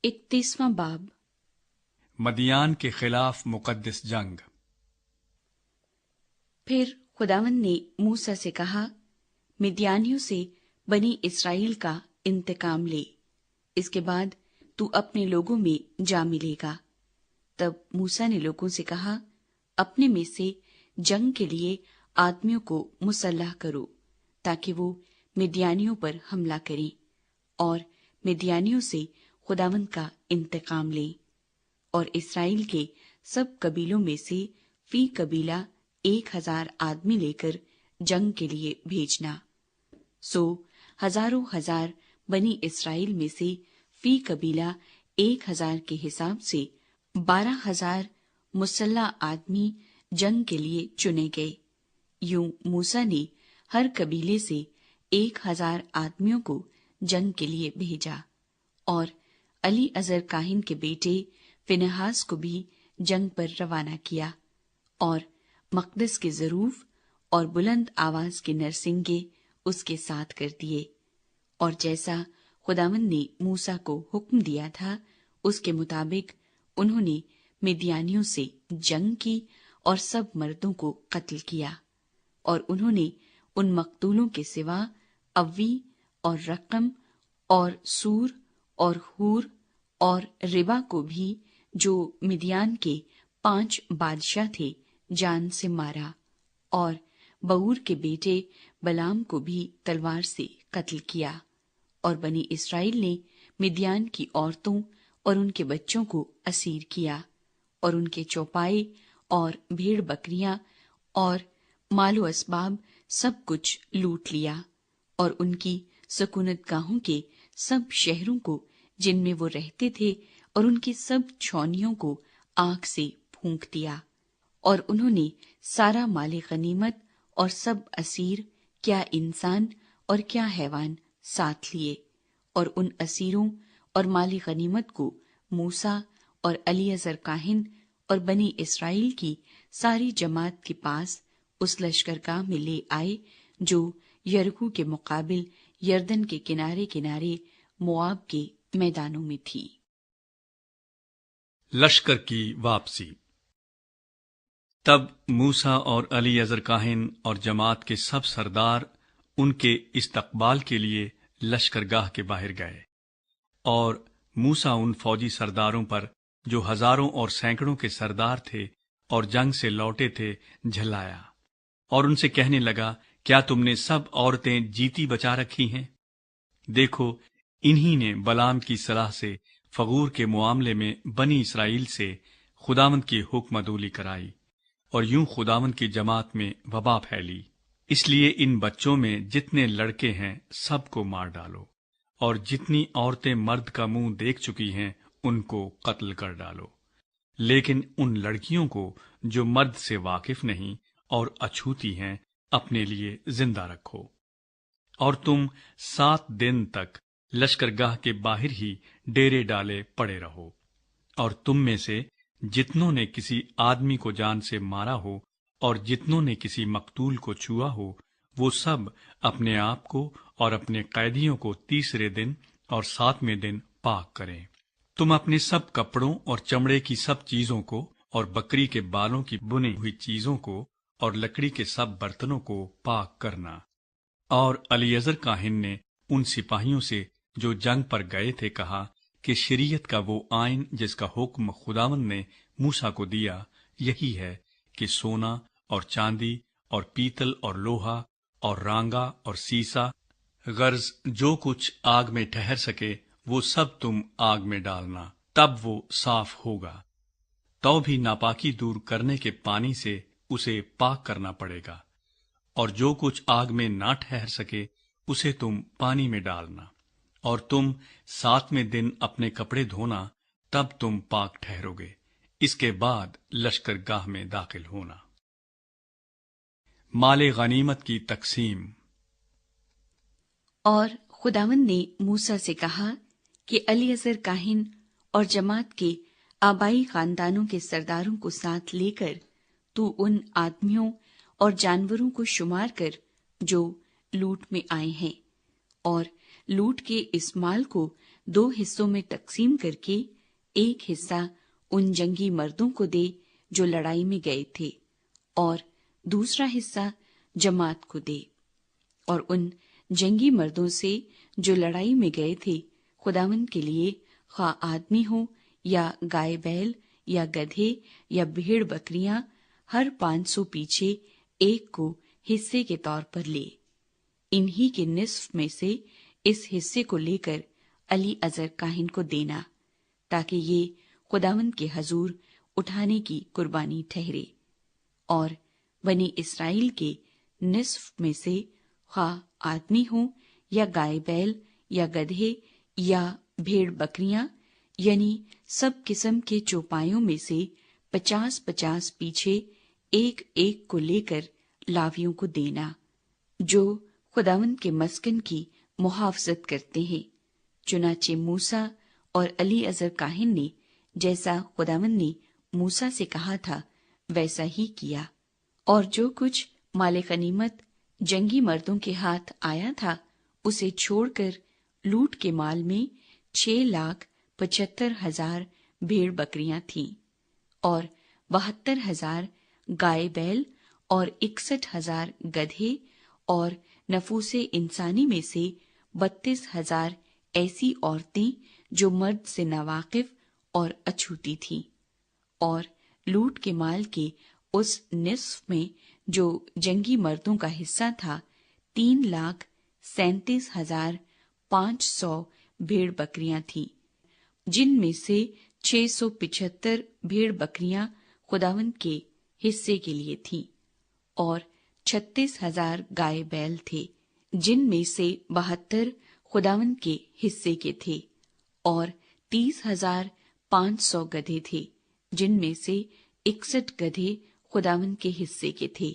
31वां बाब। मदियान के खिलाफ मुकद्दस जंग। फिर खुदावंद ने मूसा से कहा, मिद्यानियों से बनी इस्राएल का इंतकाम ले, इसके बाद तू अपने लोगों में जा मिलेगा। तब मूसा ने लोगों से कहा, अपने में से जंग के लिए आदमियों को मुसल्लह करो, ताकि वो मिद्यानियों पर हमला करें और मिद्यानियों से खुदावंद का इंतकाम लें। और इस्राएल के सब कबीलों में से फी कबीला 1000 आदमी लेकर जंग के लिए भेजना। सो हजारों हजार बनी इस्राएल में से फी कबीला 1000 के हिसाब से 12,000 मुसल्ला आदमी जंग के लिए चुने गए। यूं मूसा ने हर कबीले से 1000 आदमियों को जंग के लिए भेजा और अली अजर काहिन के बेटे फिनहास को भी जंग पर रवाना किया और मकदस के ज़रूफ और बुलंद आवाज के नरसिंगे उसके साथ कर दिए। और जैसा खुदावंद ने मूसा को हुक्म दिया था, उसके मुताबिक उन्होंने मिद्यानियों से जंग की और सब मर्दों को कत्ल किया। और उन्होंने उन मकतूलों के सिवा अव्वी और रकम और सूर और हूर और रिबा को भी, जो मिद्यान के 5 बादशाह थे, जान से मारा। और बऊर के बेटे बलाम को भी तलवार से कत्ल किया। और बनी इस्राएल ने मिद्यान की औरतों और उनके बच्चों को असीर किया और उनके चौपाए और भेड़ बकरियां और मालो असबाब सब कुछ लूट लिया और उनकी सकूनतगाहों के सब शहरों को जिनमें वो रहते थे और उनकी सब छौनियों को आग से फूंक दिया। और उन्होंने सारा माले गनीमत और सब असीर, क्या इंसान और क्या हैवान, साथ लिए। और उन असीरों और माली गनीमत को मूसा और अलीअजर काहिन और बनी इस्राएल की सारी जमात के पास उस लश्करगाह में ले आए, जो यरकू के मुकाबिल यरदन के किनारे किनारे मोआब के मैदानों में थी। लश्कर की वापसी। तब मूसा और अलीअजर काहिन और जमात के सब सरदार उनके इस्तकबाल के लिए लश्करगाह के बाहर गए। और मूसा उन फौजी सरदारों पर, जो हजारों और सैकड़ों के सरदार थे और जंग से लौटे थे, झल्लाया और उनसे कहने लगा, क्या तुमने सब औरतें जीती बचा रखी हैं? देखो, इन्हीं ने बलाम की सलाह से फगूर के मुआमले में बनी इसराइल से खुदावंद की हुक्मदूली कराई और यूं खुदावंद की जमात में वबा फैली। इसलिए इन बच्चों में जितने लड़के हैं सबको मार डालो और जितनी औरतें मर्द का मुंह देख चुकी हैं उनको कत्ल कर डालो। लेकिन उन लड़कियों को जो मर्द से वाकिफ नहीं और अछूती हैं, अपने लिए जिंदा रखो। और तुम 7 दिन तक लश्करगाह के बाहर ही डेरे डाले पड़े रहो। और तुम में से जितनों ने किसी आदमी को जान से मारा हो और जितनों ने किसी मकतूल को छुआ हो, वो सब अपने आप को और अपने कैदियों को 3रे दिन और 7वें दिन पाक करें। तुम अपने सब कपड़ों और चमड़े की सब चीजों को और बकरी के बालों की बुनी हुई चीजों को और लकड़ी के सब बर्तनों को पाक करना। और अलीअजर काहिन ने उन सिपाहियों से जो जंग पर गए थे कहा कि शरीयत का वो आइन जिसका हुक्म खुदावंद ने मूसा को दिया, यही है कि सोना और चांदी और पीतल और लोहा और रांगा और सीसा, गर्ज जो कुछ आग में ठहर सके, वो सब तुम आग में डालना, तब वो साफ होगा। तो भी नापाकी दूर करने के पानी से उसे पाक करना पड़ेगा। और जो कुछ आग में ना ठहर सके, उसे तुम पानी में डालना। और तुम 7वें दिन अपने कपड़े धोना, तब तुम पाक ठहरोगे। इसके बाद लश्करगाह में दाखिल होना। माले गनीमत की तकसीम। और खुदावंद ने मूसा से कहा कि अलीअजर काहिन और जमात के आबाई खानदानों के सरदारों को साथ लेकर तू उन आदमियों और जानवरों को शुमार कर जो लूट में आए हैं اور لوٹ کے اس مال کو 2 حصوں میں تقسیم کر کے ایک حصہ ان جنگی مردوں کو دے جو لڑائی میں گئے تھے، اور دوسرا حصہ جماعت کو دے۔ اور ان جنگی مردوں سے جو لڑائی میں گئے تھے خداوند کے لیے خواہ آدمی ہو یا گائے بیل یا گدھے یا بھیڑ بکریاں، ہر 500 پیچھے ایک کو حصے کے طور پر لے۔ انہی کے نصف میں سے اس حصے کو لے کر علی اذر کاہن کو دینا، تاکہ یہ خداوند کے حضور اٹھانے کی قربانی ٹھہرے۔ اور بنی اسرائیل کے نصف میں سے خواہ آدمی ہوں یا گائے بیل یا گدھے یا بھیڑ بکریاں، یعنی سب قسم کے چوپایوں میں سے 50-50 پیچھے ایک ایک کو لے کر لاویوں کو دینا، جو خداوند کے مسکن کی محافظت کرتے ہیں۔ چنانچہ موسیٰ اور علی اذر کاہن نے جیسا خداوند نے موسیٰ سے کہا تھا ویسا ہی کیا، اور جو کچھ مال غنیمت جنگی مردوں کے ہاتھ آیا تھا اسے چھوڑ کر لوٹ کے مال میں 6,75,000 بھیڑ بکریاں تھیں، اور 72,000 گائے بیل اور 61,000 گدھے، اور نفوس انسانی میں سے 32,000 ایسی عورتیں جو مرد سے ناواقف اور اچھوتی تھیں۔ اور لوٹ کے مال کے اس نصف میں جو جنگی مردوں کا حصہ تھا 3,37,500 بھیڑ بکریاں تھیں، جن میں سے 675 بھیڑ بکریاں خداوند کے حصے کے لیے تھیں، اور 36,000 گائے بیل تھے، جن میں سے 72 خداوند کے حصے کے تھے، اور 30,500 گدھے تھے، جن میں سے 61 گدھے خداوند کے حصے کے تھے،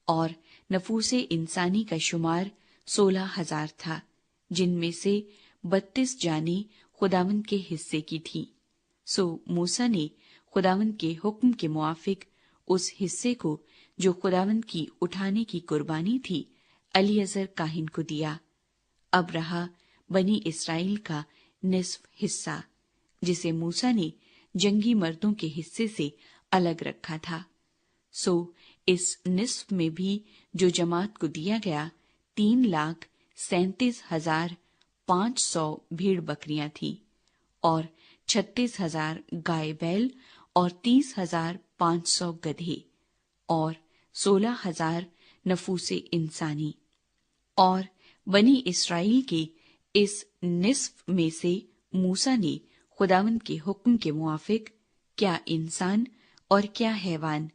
اور نفوس انسانی کا شمار 16,000 تھا، جن میں سے 32 جانیں خداوند کے حصے کی تھیں۔ سو موسیٰ نے خداوند کے حکم کے موافق اس حصے کو جو خداوند کی اٹھانے کی قربانی تھی علی اذر کاہن کو دیا۔ اب رہا بنی اسرائیل کا نصف حصہ، جسے موسیٰ نے جنگی مردوں کے حصے سے الگ رکھا تھا۔ سو اس نصف میں بھی جو جماعت کو دیا گیا 3,37,500 بھیڑ بکریاں تھیں، اور 36,000 گائے بیل اور 30,500 گدھے، اور 16,000 نفوس انسانی۔ اور بنی اسرائیل کے اس نصف میں سے موسیٰ نے خداوند کے حکم کے موافق کیا انسان اور کیا حیوان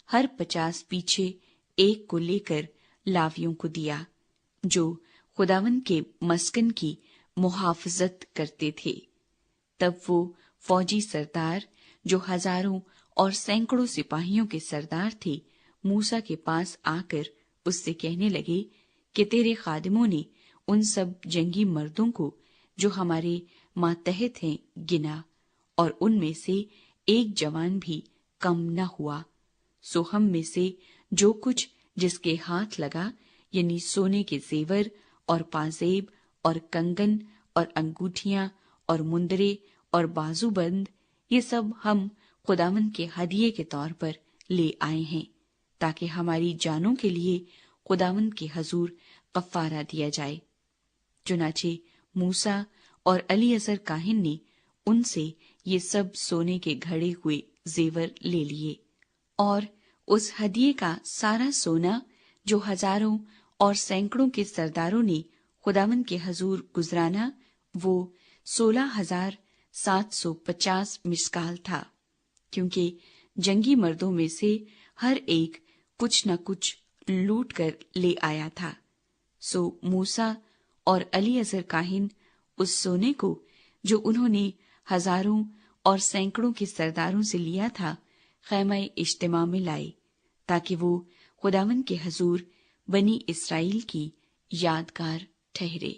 ہر 50 پیچھے ایک کو لے کر لاویوں کو دیا، جو خداوند کے مسکن کی محافظت کرتے تھے۔ تب وہ فوجی سردار جو ہزاروں اور سینکڑوں سپاہیوں کے سردار تھے موسیٰ کے پاس آ کر اس سے کہنے لگے کہ تیرے خادموں نے ان سب جنگی مردوں کو جو ہمارے ماتحت ہیں گنا، اور ان میں سے ایک جوان بھی کم نہ ہوا۔ سو ہم میں سے جو کچھ جس کے ہاتھ لگا، یعنی سونے کے زیور اور پازیب اور کنگن اور انگوٹھیاں اور مندرے اور بازو بند، یہ سب ہم خداوند کے ہدیے کے طور پر لے آئے ہیں، تاکہ ہماری جانوں کے لیے خداوند کے حضور کفارہ دیا جائے۔ چنانچہ موسیٰ اور علی اذر کاہن نے ان سے یہ سب سونے کے گھڑے ہوئے زیور لے لیے، اور اس ہدیے کا سارا سونا جو ہزاروں اور سینکڑوں کے سرداروں نے خداوند کے حضور گزرانا، وہ 16,750 مسکال تھا، کیونکہ جنگی مردوں میں سے ہر ایک کچھ نہ کچھ لوٹ کر لے آیا تھا۔ سو موسیٰ اور علی اذر کاہن اس سونے کو جو انہوں نے ہزاروں اور سینکڑوں کے سرداروں سے لیا تھا خیمہ اجتماع میں لائے، تاکہ وہ خداوند کے حضور بنی اسرائیل کی یادگار ٹھہرے۔